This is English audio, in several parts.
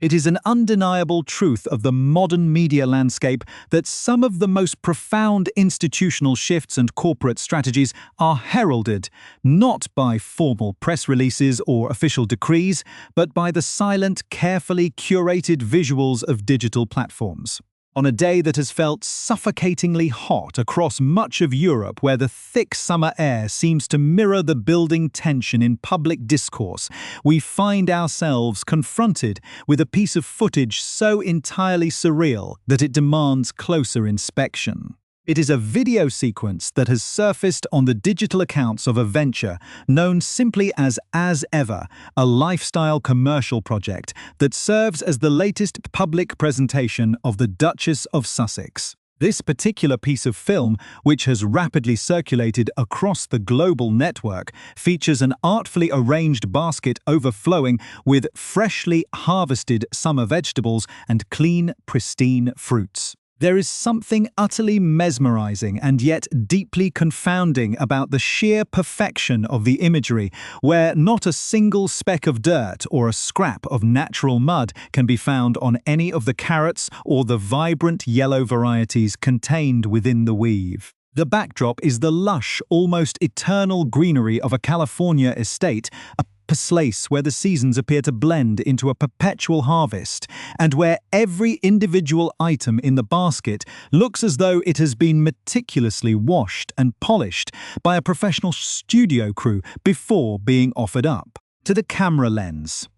It is an undeniable truth of the modern media landscape that some of the most profound institutional shifts and corporate strategies are heralded, not by formal press releases or official decrees, but by the silent, carefully curated visuals of digital platforms. On a day that has felt suffocatingly hot across much of Europe, where the thick summer air seems to mirror the building tension in public discourse, we find ourselves confronted with a piece of footage so entirely surreal that it demands closer inspection. It is a video sequence that has surfaced on the digital accounts of a venture known simply as Ever, a lifestyle commercial project that serves as the latest public presentation of the Duchess of Sussex. This particular piece of film, which has rapidly circulated across the global network, features an artfully arranged basket overflowing with freshly harvested summer vegetables and clean, pristine fruits. There is something utterly mesmerizing and yet deeply confounding about the sheer perfection of the imagery, where not a single speck of dirt or a scrap of natural mud can be found on any of the carrots or the vibrant yellow varieties contained within the weave. The backdrop is the lush, almost eternal greenery of a California estate, a place where the seasons appear to blend into a perpetual harvest, and where every individual item in the basket looks as though it has been meticulously washed and polished by a professional studio crew before being offered up to the camera lens.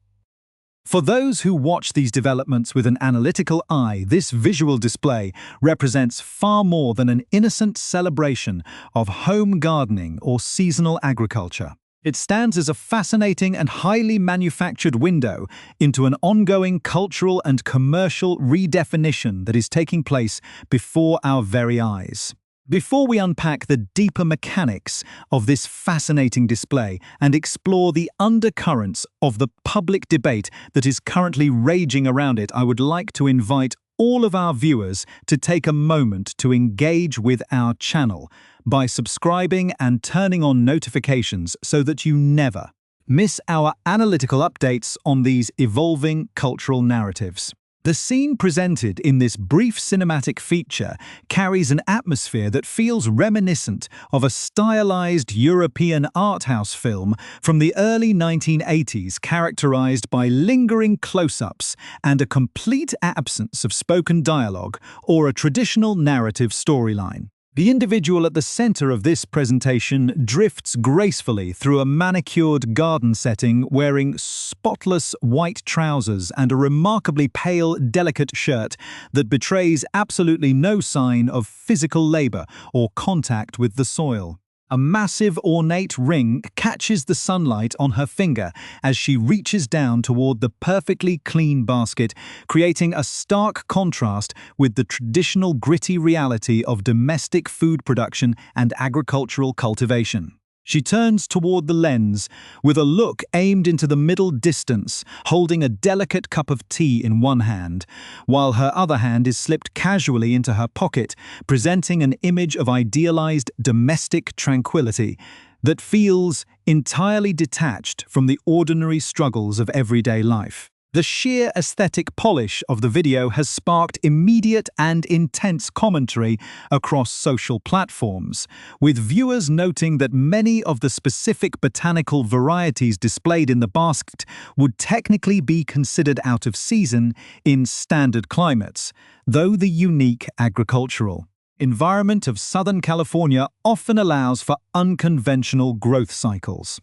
For those who watch these developments with an analytical eye, this visual display represents far more than an innocent celebration of home gardening or seasonal agriculture. It stands as a fascinating and highly manufactured window into an ongoing cultural and commercial redefinition that is taking place before our very eyes. Before we unpack the deeper mechanics of this fascinating display and explore the undercurrents of the public debate that is currently raging around it, I would like to invite all of our viewers to take a moment to engage with our channel by subscribing and turning on notifications so that you never miss our analytical updates on these evolving cultural narratives. The scene presented in this brief cinematic feature carries an atmosphere that feels reminiscent of a stylized European art house film from the early 1980s, characterized by lingering close-ups and a complete absence of spoken dialogue or a traditional narrative storyline. The individual at the center of this presentation drifts gracefully through a manicured garden setting, wearing spotless white trousers and a remarkably pale, delicate shirt that betrays absolutely no sign of physical labor or contact with the soil. A massive, ornate ring catches the sunlight on her finger as she reaches down toward the perfectly clean basket, creating a stark contrast with the traditional gritty reality of domestic food production and agricultural cultivation. She turns toward the lens with a look aimed into the middle distance, holding a delicate cup of tea in one hand, while her other hand is slipped casually into her pocket, presenting an image of idealized domestic tranquility that feels entirely detached from the ordinary struggles of everyday life. The sheer aesthetic polish of the video has sparked immediate and intense commentary across social platforms, with viewers noting that many of the specific botanical varieties displayed in the basket would technically be considered out of season in standard climates, though the unique agricultural environment of Southern California often allows for unconventional growth cycles.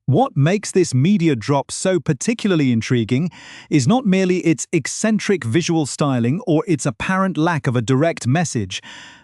What makes this media drop so particularly intriguing is not merely its eccentric visual styling or its apparent lack of a direct message,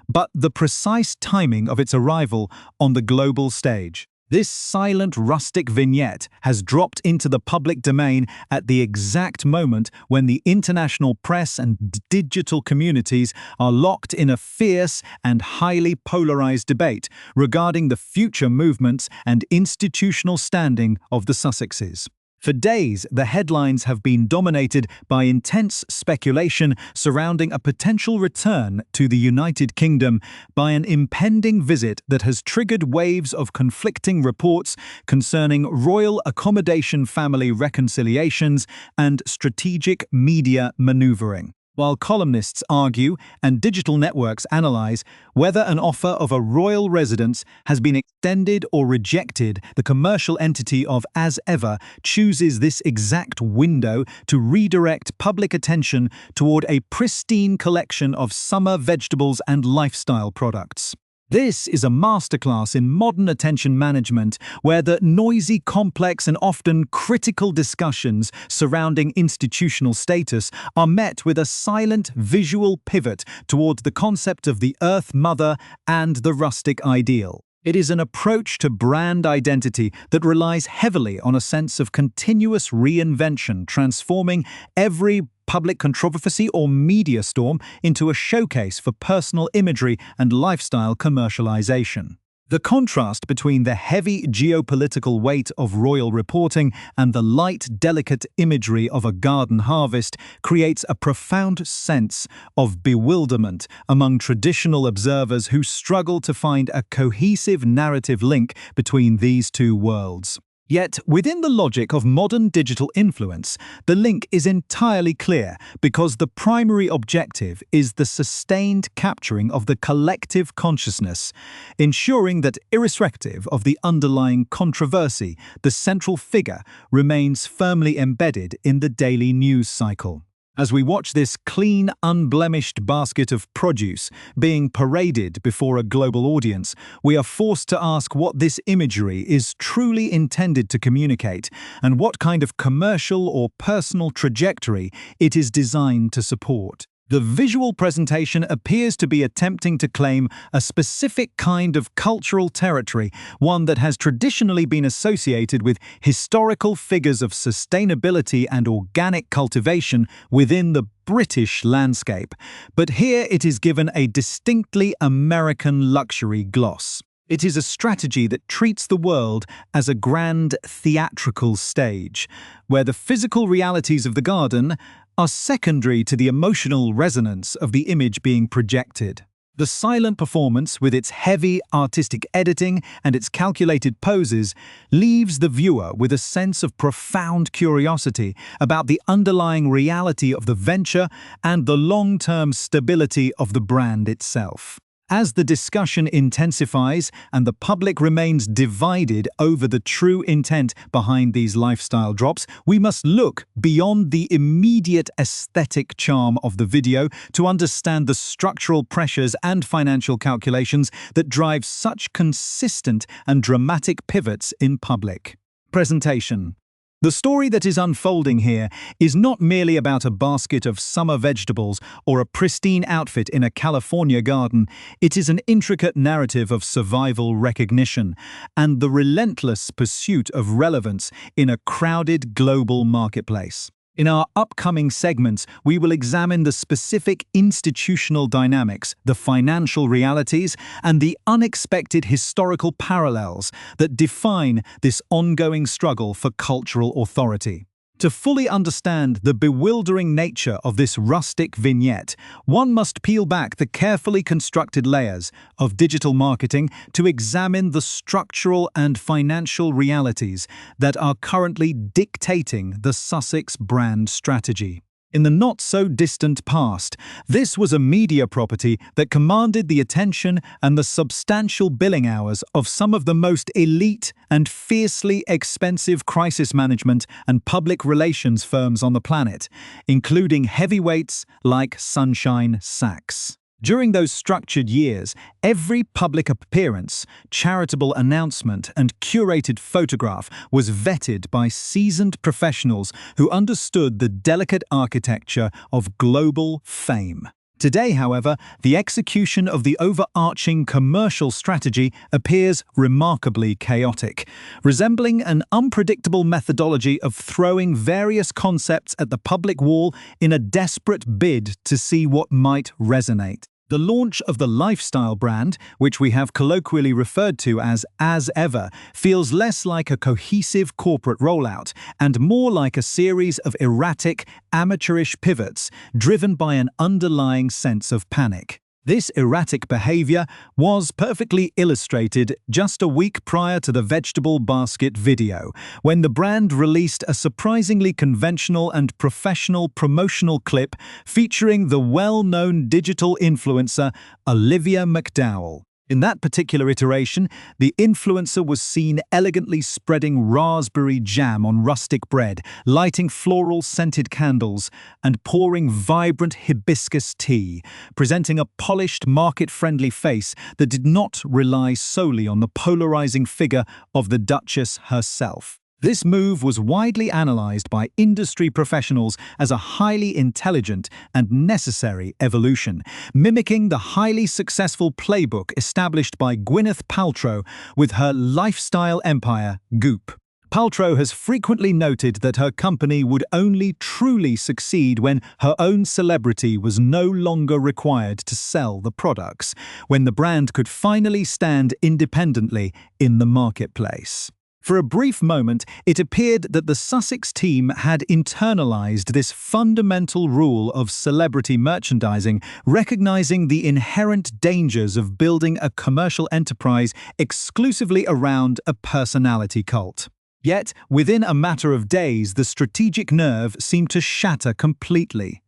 but the precise timing of its arrival on the global stage. This silent, rustic vignette has dropped into the public domain at the exact moment when the international press and digital communities are locked in a fierce and highly polarized debate regarding the future movements and institutional standing of the Sussexes. For days, the headlines have been dominated by intense speculation surrounding a potential return to the United Kingdom by an impending visit that has triggered waves of conflicting reports concerning royal accommodation, family reconciliations, and strategic media maneuvering. While columnists argue and digital networks analyze whether an offer of a royal residence has been extended or rejected, the commercial entity of As Ever chooses this exact window to redirect public attention toward a pristine collection of summer vegetables and lifestyle products. This is a masterclass in modern attention management, where the noisy, complex, and often critical discussions surrounding institutional status are met with a silent visual pivot toward the concept of the Earth Mother and the rustic ideal. It is an approach to brand identity that relies heavily on a sense of continuous reinvention, transforming every public controversy or media storm into a showcase for personal imagery and lifestyle commercialization. The contrast between the heavy geopolitical weight of royal reporting and the light, delicate imagery of a garden harvest creates a profound sense of bewilderment among traditional observers who struggle to find a cohesive narrative link between these two worlds. Yet, within the logic of modern digital influence, the link is entirely clear because the primary objective is the sustained capturing of the collective consciousness, ensuring that irrespective of the underlying controversy, the central figure remains firmly embedded in the daily news cycle. As we watch this clean, unblemished basket of produce being paraded before a global audience, we are forced to ask what this imagery is truly intended to communicate and what kind of commercial or personal trajectory it is designed to support. The visual presentation appears to be attempting to claim a specific kind of cultural territory, one that has traditionally been associated with historical figures of sustainability and organic cultivation within the British landscape. But here it is given a distinctly American luxury gloss. It is a strategy that treats the world as a grand theatrical stage, where the physical realities of the garden are secondary to the emotional resonance of the image being projected. The silent performance, with its heavy artistic editing and its calculated poses, leaves the viewer with a sense of profound curiosity about the underlying reality of the venture and the long-term stability of the brand itself. As the discussion intensifies and the public remains divided over the true intent behind these lifestyle drops, we must look beyond the immediate aesthetic charm of the video to understand the structural pressures and financial calculations that drive such consistent and dramatic pivots in public presentation. The story that is unfolding here is not merely about a basket of summer vegetables or a pristine outfit in a California garden. It is an intricate narrative of survival, recognition, and the relentless pursuit of relevance in a crowded global marketplace. In our upcoming segments, we will examine the specific institutional dynamics, the financial realities, and the unexpected historical parallels that define this ongoing struggle for cultural authority. To fully understand the bewildering nature of this rustic vignette, one must peel back the carefully constructed layers of digital marketing to examine the structural and financial realities that are currently dictating the Sussex brand strategy. In the not-so-distant past, this was a media property that commanded the attention and the substantial billing hours of some of the most elite and fiercely expensive crisis management and public relations firms on the planet, including heavyweights like Sunshine Sachs. During those structured years, every public appearance, charitable announcement, and curated photograph was vetted by seasoned professionals who understood the delicate architecture of global fame. Today, however, the execution of the overarching commercial strategy appears remarkably chaotic, resembling an unpredictable methodology of throwing various concepts at the public wall in a desperate bid to see what might resonate. The launch of the lifestyle brand, which we have colloquially referred to as Ever, feels less like a cohesive corporate rollout and more like a series of erratic, amateurish pivots driven by an underlying sense of panic. This erratic behavior was perfectly illustrated just a week prior to the vegetable basket video, when the brand released a surprisingly conventional and professional promotional clip featuring the well-known digital influencer Olivia McDowell. In that particular iteration, the influencer was seen elegantly spreading raspberry jam on rustic bread, lighting floral-scented candles, and pouring vibrant hibiscus tea, presenting a polished, market-friendly face that did not rely solely on the polarizing figure of the Duchess herself. This move was widely analyzed by industry professionals as a highly intelligent and necessary evolution, mimicking the highly successful playbook established by Gwyneth Paltrow with her lifestyle empire, Goop. Paltrow has frequently noted that her company would only truly succeed when her own celebrity was no longer required to sell the products, when the brand could finally stand independently in the marketplace. For a brief moment, it appeared that the Sussex team had internalized this fundamental rule of celebrity merchandising, recognizing the inherent dangers of building a commercial enterprise exclusively around a personality cult. Yet, within a matter of days, the strategic nerve seemed to shatter completely.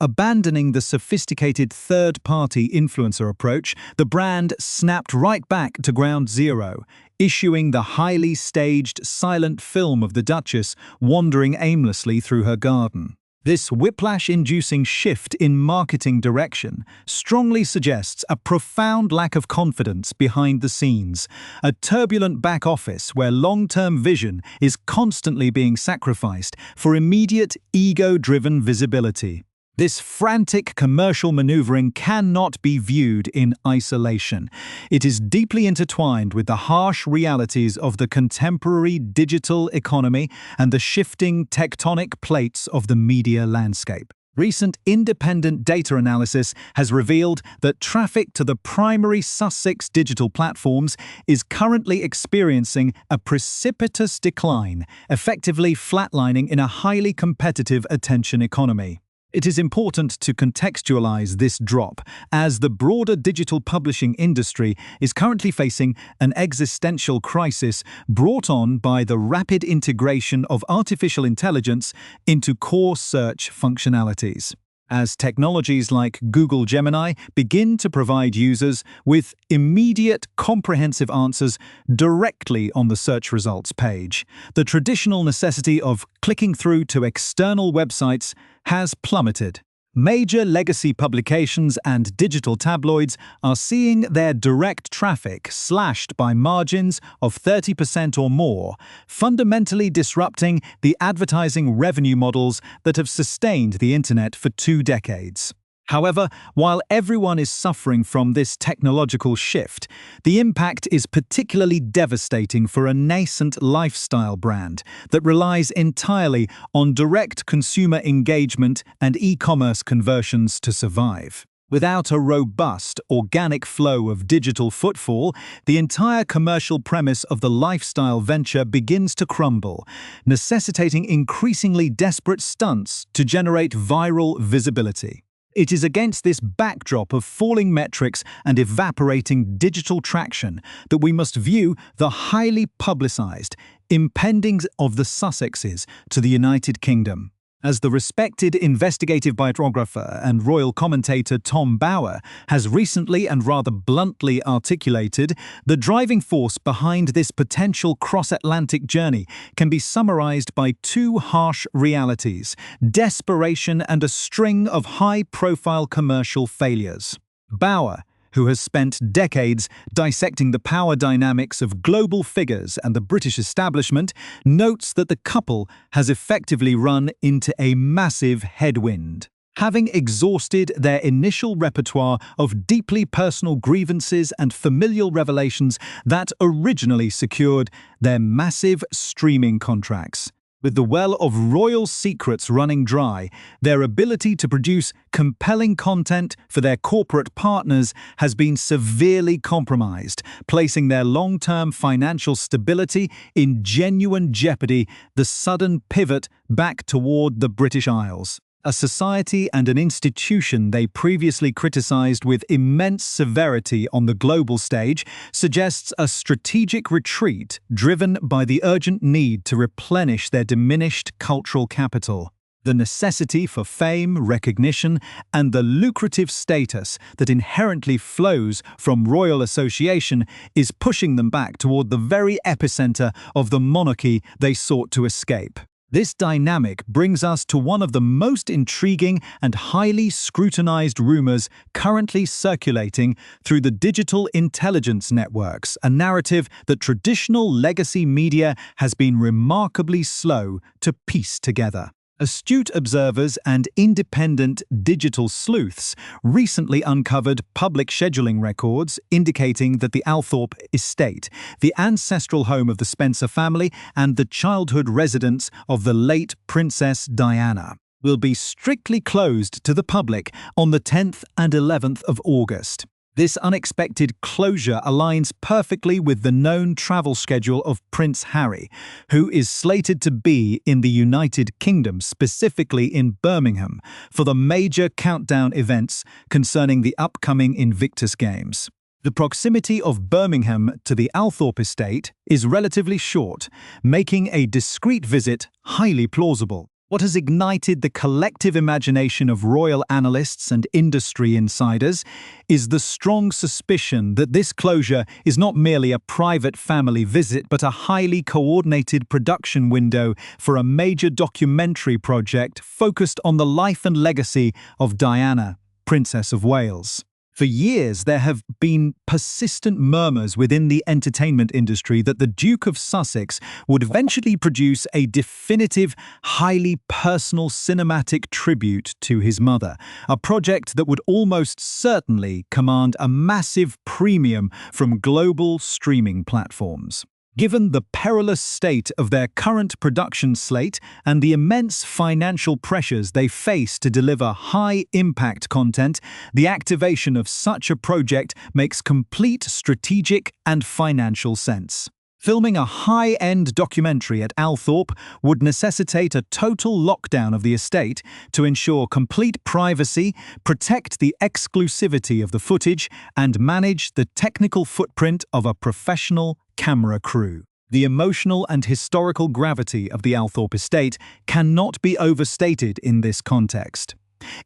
Abandoning the sophisticated third-party influencer approach, the brand snapped right back to ground zero, issuing the highly staged, silent film of the Duchess wandering aimlessly through her garden. This whiplash-inducing shift in marketing direction strongly suggests a profound lack of confidence behind the scenes, a turbulent back office where long-term vision is constantly being sacrificed for immediate, ego-driven visibility. This frantic commercial maneuvering cannot be viewed in isolation. It is deeply intertwined with the harsh realities of the contemporary digital economy and the shifting tectonic plates of the media landscape. Recent independent data analysis has revealed that traffic to the primary Sussex digital platforms is currently experiencing a precipitous decline, effectively flatlining in a highly competitive attention economy. It is important to contextualize this drop, as the broader digital publishing industry is currently facing an existential crisis brought on by the rapid integration of artificial intelligence into core search functionalities. As technologies like Google Gemini begin to provide users with immediate, comprehensive answers directly on the search results page, the traditional necessity of clicking through to external websites has plummeted. Major legacy publications and digital tabloids are seeing their direct traffic slashed by margins of 30% or more, fundamentally disrupting the advertising revenue models that have sustained the internet for 2 decades. However, while everyone is suffering from this technological shift, the impact is particularly devastating for a nascent lifestyle brand that relies entirely on direct consumer engagement and e-commerce conversions to survive. Without a robust, organic flow of digital footfall, the entire commercial premise of the lifestyle venture begins to crumble, necessitating increasingly desperate stunts to generate viral visibility. It is against this backdrop of falling metrics and evaporating digital traction that we must view the highly publicized impending of the Sussexes to the United Kingdom. As the respected investigative biographer and royal commentator Tom Bower has recently and rather bluntly articulated, the driving force behind this potential cross-Atlantic journey can be summarized by 2 harsh realities: desperation and a string of high-profile commercial failures. Bower, who has spent decades dissecting the power dynamics of global figures and the British establishment, notes that the couple has effectively run into a massive headwind. Having exhausted their initial repertoire of deeply personal grievances and familial revelations that originally secured their massive streaming contracts, With the well of royal secrets running dry, their ability to produce compelling content for their corporate partners has been severely compromised, placing their long-term financial stability in genuine jeopardy. The sudden pivot back toward the British Isles, a society and an institution they previously criticized with immense severity on the global stage, suggests a strategic retreat driven by the urgent need to replenish their diminished cultural capital. The necessity for fame, recognition, and the lucrative status that inherently flows from royal association is pushing them back toward the very epicenter of the monarchy they sought to escape. This dynamic brings us to one of the most intriguing and highly scrutinized rumors currently circulating through the digital intelligence networks, a narrative that traditional legacy media has been remarkably slow to piece together. Astute observers and independent digital sleuths recently uncovered public scheduling records indicating that the Althorp estate, the ancestral home of the Spencer family and the childhood residence of the late Princess Diana, will be strictly closed to the public on the 10th and 11th of August. This unexpected closure aligns perfectly with the known travel schedule of Prince Harry, who is slated to be in the United Kingdom, specifically in Birmingham, for the major countdown events concerning the upcoming Invictus Games. The proximity of Birmingham to the Althorp estate is relatively short, making a discreet visit highly plausible. What has ignited the collective imagination of royal analysts and industry insiders is the strong suspicion that this closure is not merely a private family visit but a highly coordinated production window for a major documentary project focused on the life and legacy of Diana, Princess of Wales. For years, there have been persistent murmurs within the entertainment industry that the Duke of Sussex would eventually produce a definitive, highly personal cinematic tribute to his mother, a project that would almost certainly command a massive premium from global streaming platforms. Given the perilous state of their current production slate and the immense financial pressures they face to deliver high-impact content, the activation of such a project makes complete strategic and financial sense. Filming a high-end documentary at Althorp would necessitate a total lockdown of the estate to ensure complete privacy, protect the exclusivity of the footage, and manage the technical footprint of a professional camera crew. The emotional and historical gravity of the Althorp estate cannot be overstated in this context.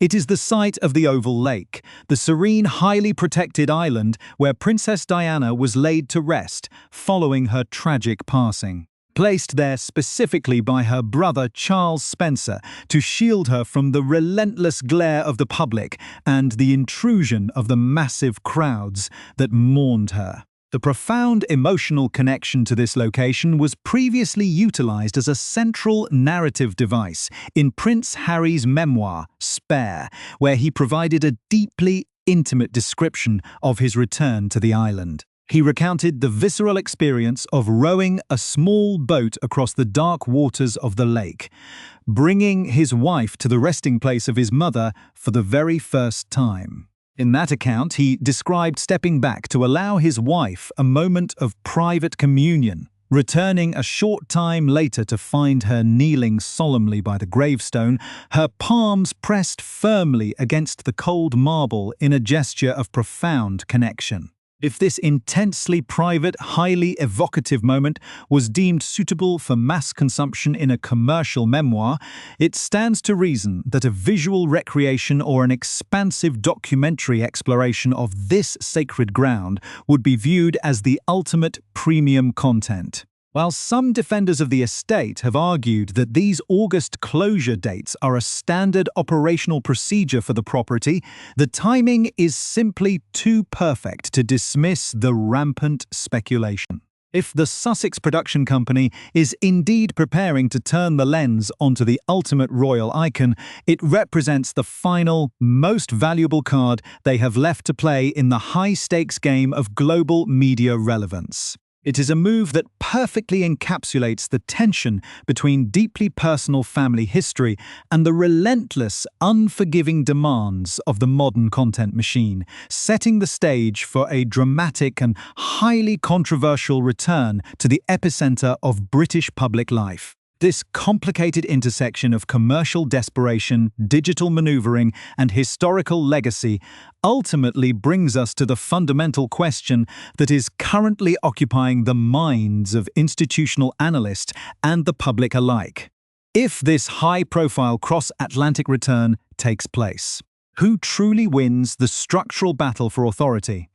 It is the site of the Oval Lake, the serene, highly protected island where Princess Diana was laid to rest following her tragic passing. Placed there specifically by her brother Charles Spencer to shield her from the relentless glare of the public and the intrusion of the massive crowds that mourned her. The profound emotional connection to this location was previously utilized as a central narrative device in Prince Harry's memoir, Spare, where he provided a deeply intimate description of his return to the island. He recounted the visceral experience of rowing a small boat across the dark waters of the lake, bringing his wife to the resting place of his mother for the very first time. In that account, he described stepping back to allow his wife a moment of private communion, returning a short time later to find her kneeling solemnly by the gravestone, her palms pressed firmly against the cold marble in a gesture of profound connection. If this intensely private, highly evocative moment was deemed suitable for mass consumption in a commercial memoir, it stands to reason that a visual recreation or an expansive documentary exploration of this sacred ground would be viewed as the ultimate premium content. While some defenders of the estate have argued that these August closure dates are a standard operational procedure for the property, the timing is simply too perfect to dismiss the rampant speculation. If the Sussex production company is indeed preparing to turn the lens onto the ultimate royal icon, it represents the final, most valuable card they have left to play in the high-stakes game of global media relevance. It is a move that perfectly encapsulates the tension between deeply personal family history and the relentless, unforgiving demands of the modern content machine, setting the stage for a dramatic and highly controversial return to the epicenter of British public life. This complicated intersection of commercial desperation, digital maneuvering, and historical legacy ultimately brings us to the fundamental question that is currently occupying the minds of institutional analysts and the public alike. If this high-profile cross-Atlantic return takes place, who truly wins the structural battle for authority?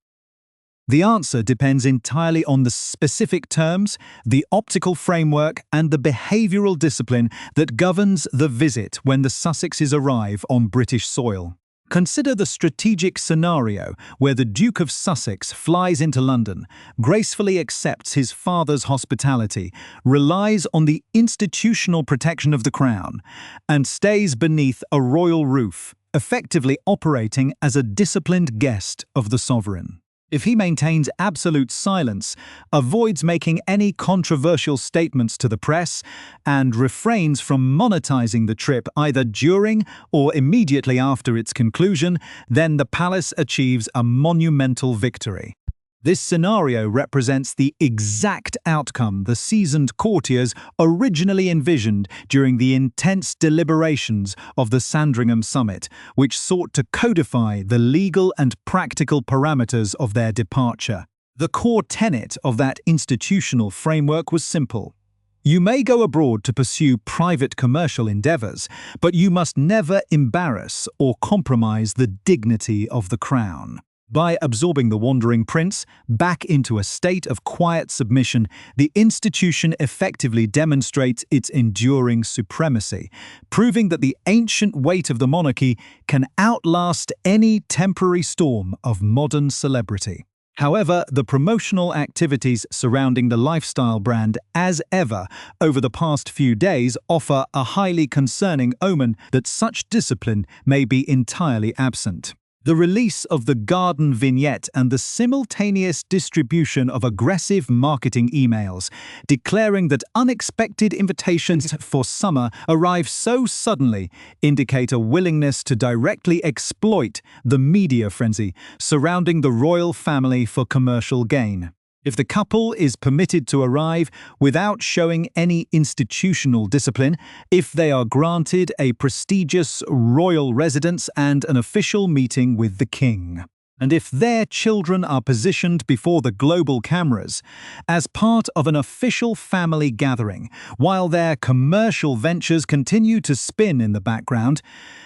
The answer depends entirely on the specific terms, the optical framework, and the behavioral discipline that governs the visit when the Sussexes arrive on British soil. Consider the strategic scenario where the Duke of Sussex flies into London, gracefully accepts his father's hospitality, relies on the institutional protection of the crown, and stays beneath a royal roof, effectively operating as a disciplined guest of the sovereign. If he maintains absolute silence, avoids making any controversial statements to the press, and refrains from monetizing the trip either during or immediately after its conclusion, then the palace achieves a monumental victory. This scenario represents the exact outcome the seasoned courtiers originally envisioned during the intense deliberations of the Sandringham Summit, which sought to codify the legal and practical parameters of their departure. The core tenet of that institutional framework was simple. You may go abroad to pursue private commercial endeavors, but you must never embarrass or compromise the dignity of the crown. By absorbing the wandering prince back into a state of quiet submission, the institution effectively demonstrates its enduring supremacy, proving that the ancient weight of the monarchy can outlast any temporary storm of modern celebrity. However, the promotional activities surrounding the lifestyle brand, as ever, over the past few days offer a highly concerning omen that such discipline may be entirely absent. The release of the garden vignette and the simultaneous distribution of aggressive marketing emails declaring that unexpected invitations for summer arrive so suddenly indicate a willingness to directly exploit the media frenzy surrounding the royal family for commercial gain. If the couple is permitted to arrive without showing any institutional discipline, if they are granted a prestigious royal residence and an official meeting with the king, and if their children are positioned before the global cameras as part of an official family gathering, while their commercial ventures continue to spin in the background,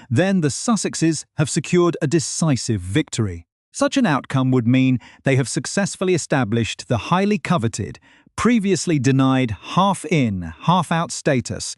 then the Sussexes have secured a decisive victory. Such an outcome would mean they have successfully established the highly coveted, previously denied half-in, half-out status,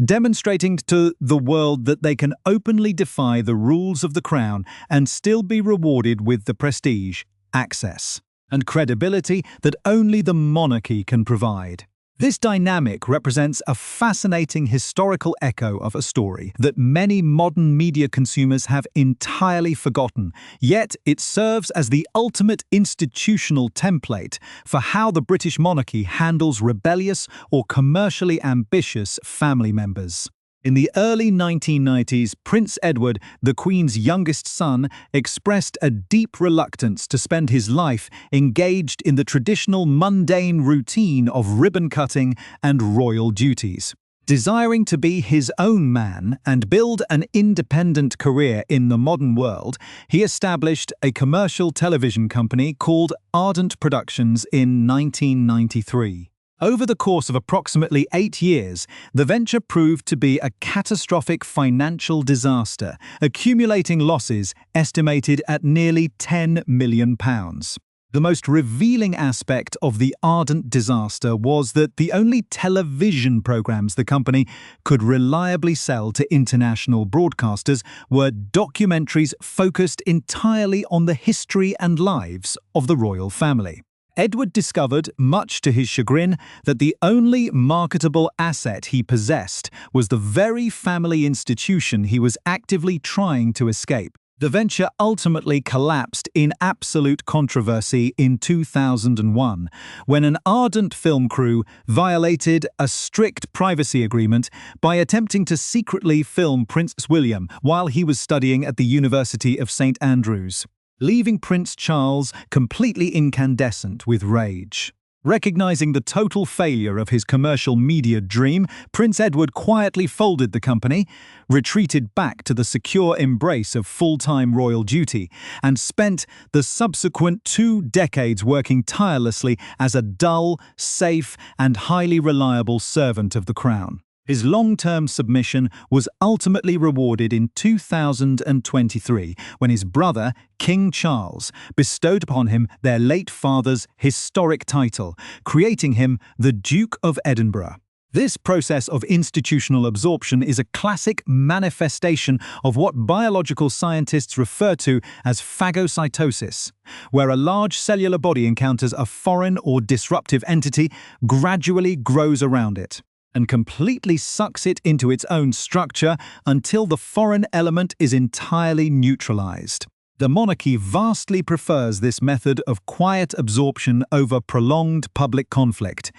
demonstrating to the world that they can openly defy the rules of the crown and still be rewarded with the prestige, access, and credibility that only the monarchy can provide. This dynamic represents a fascinating historical echo of a story that many modern media consumers have entirely forgotten, yet it serves as the ultimate institutional template for how the British monarchy handles rebellious or commercially ambitious family members. In the early 1990s, Prince Edward, the Queen's youngest son, expressed a deep reluctance to spend his life engaged in the traditional mundane routine of ribbon-cutting and royal duties. Desiring to be his own man and build an independent career in the modern world, he established a commercial television company called Ardent Productions in 1993. Over the course of approximately 8 years, the venture proved to be a catastrophic financial disaster, accumulating losses estimated at nearly £10 million. The most revealing aspect of the Ardent disaster was that the only television programs the company could reliably sell to international broadcasters were documentaries focused entirely on the history and lives of the royal family. Edward discovered, much to his chagrin, that the only marketable asset he possessed was the very family institution he was actively trying to escape. The venture ultimately collapsed in absolute controversy in 2001, when an ardent film crew violated a strict privacy agreement by attempting to secretly film Prince William while he was studying at the University of St. Andrews, leaving Prince Charles completely incandescent with rage. Recognizing the total failure of his commercial media dream, Prince Edward quietly folded the company, retreated back to the secure embrace of full-time royal duty, and spent the subsequent 2 decades working tirelessly as a dull, safe, and highly reliable servant of the crown. His long-term submission was ultimately rewarded in 2023 when his brother, King Charles, bestowed upon him their late father's historic title, creating him the Duke of Edinburgh. This process of institutional absorption is a classic manifestation of what biological scientists refer to as phagocytosis, where a large cellular body encounters a foreign or disruptive entity, gradually grows around it, and completely sucks it into its own structure until the foreign element is entirely neutralized. The monarchy vastly prefers this method of quiet absorption over prolonged public conflict.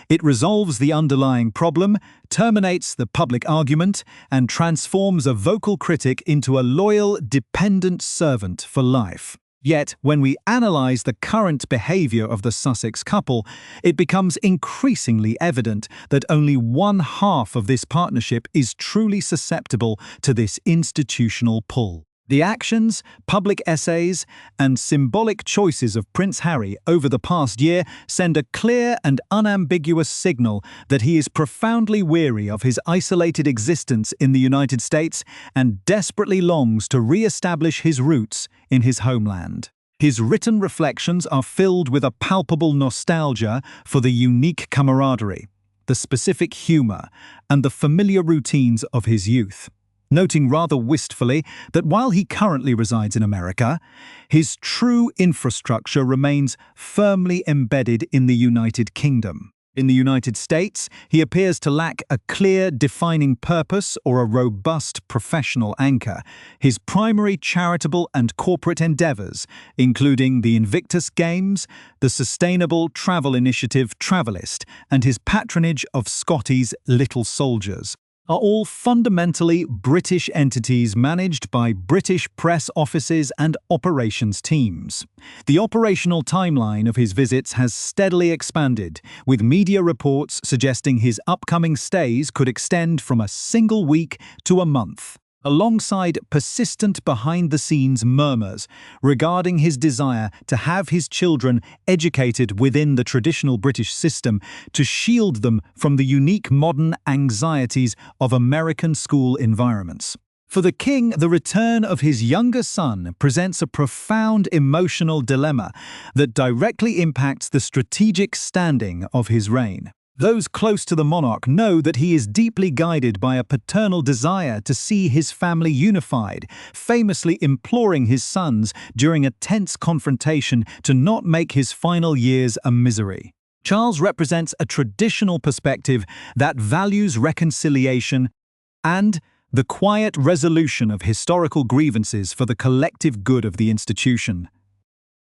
It resolves the underlying problem, terminates the public argument, and transforms a vocal critic into a loyal, dependent servant for life. Yet, when we analyze the current behavior of the Sussex couple, it becomes increasingly evident that only one half of this partnership is truly susceptible to this institutional pull. The actions, public essays, and symbolic choices of Prince Harry over the past year send a clear and unambiguous signal that he is profoundly weary of his isolated existence in the United States and desperately longs to re-establish his roots in his homeland. His written reflections are filled with a palpable nostalgia for the unique camaraderie, the specific humor, and the familiar routines of his youth, noting rather wistfully that while he currently resides in America, his true infrastructure remains firmly embedded in the United Kingdom. In the United States, he appears to lack a clear, defining purpose or a robust professional anchor. His primary charitable and corporate endeavors, including the Invictus Games, the sustainable travel initiative Travelist, and his patronage of Scotty's Little Soldiers, are all fundamentally British entities managed by British press offices and operations teams. The operational timeline of his visits has steadily expanded, with media reports suggesting his upcoming stays could extend from a single week to a month, alongside persistent behind-the-scenes murmurs regarding his desire to have his children educated within the traditional British system to shield them from the unique modern anxieties of American school environments. For the king, the return of his younger son presents a profound emotional dilemma that directly impacts the strategic standing of his reign. Those close to the monarch know that he is deeply guided by a paternal desire to see his family unified, famously imploring his sons during a tense confrontation to not make his final years a misery. Charles represents a traditional perspective that values reconciliation and the quiet resolution of historical grievances for the collective good of the institution.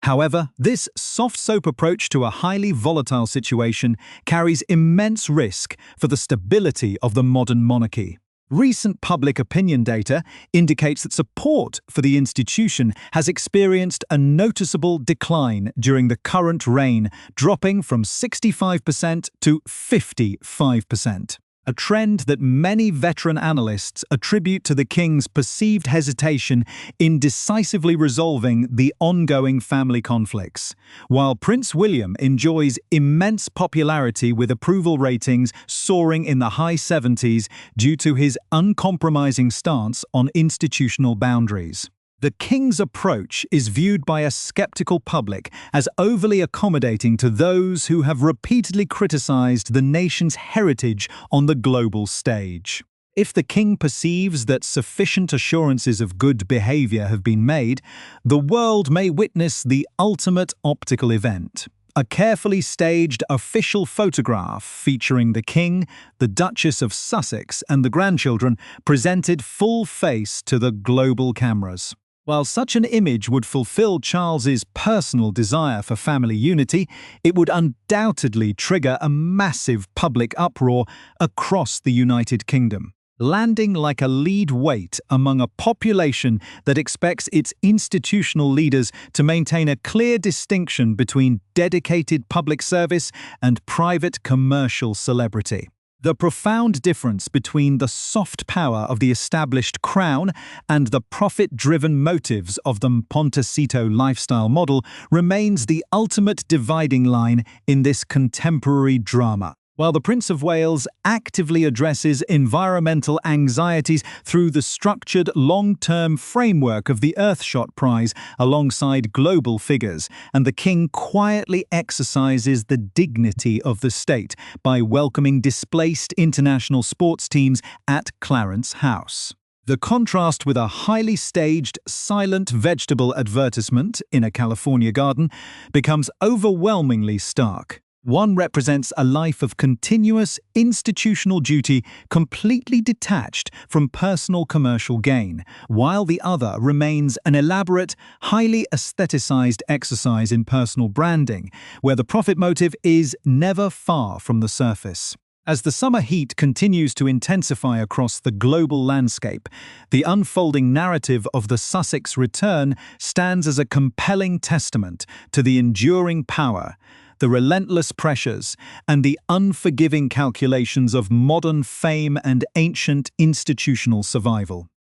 However, this soft-soap approach to a highly volatile situation carries immense risk for the stability of the modern monarchy. Recent public opinion data indicates that support for the institution has experienced a noticeable decline during the current reign, dropping from 65% to 55%. A trend that many veteran analysts attribute to the king's perceived hesitation in decisively resolving the ongoing family conflicts. While Prince William enjoys immense popularity with approval ratings soaring in the high 70s due to his uncompromising stance on institutional boundaries, the king's approach is viewed by a skeptical public as overly accommodating to those who have repeatedly criticized the nation's heritage on the global stage. If the king perceives that sufficient assurances of good behavior have been made, the world may witness the ultimate optical event: a carefully staged official photograph featuring the king, the Duchess of Sussex, and the grandchildren presented full face to the global cameras. While such an image would fulfill Charles's personal desire for family unity, it would undoubtedly trigger a massive public uproar across the United Kingdom, landing like a lead weight among a population that expects its institutional leaders to maintain a clear distinction between dedicated public service and private commercial celebrity. The profound difference between the soft power of the established crown and the profit-driven motives of the Montecito lifestyle model remains the ultimate dividing line in this contemporary drama. While the Prince of Wales actively addresses environmental anxieties through the structured long-term framework of the Earthshot Prize alongside global figures, and the King quietly exercises the dignity of the state by welcoming displaced international sports teams at Clarence House. The contrast with a highly staged, silent vegetable advertisement in a California garden becomes overwhelmingly stark. One represents a life of continuous institutional duty completely detached from personal commercial gain, while the other remains an elaborate, highly aestheticized exercise in personal branding, where the profit motive is never far from the surface. As the summer heat continues to intensify across the global landscape, the unfolding narrative of the Sussex return stands as a compelling testament to the enduring power, the relentless pressures, and the unforgiving calculations of modern fame and ancient institutional survival.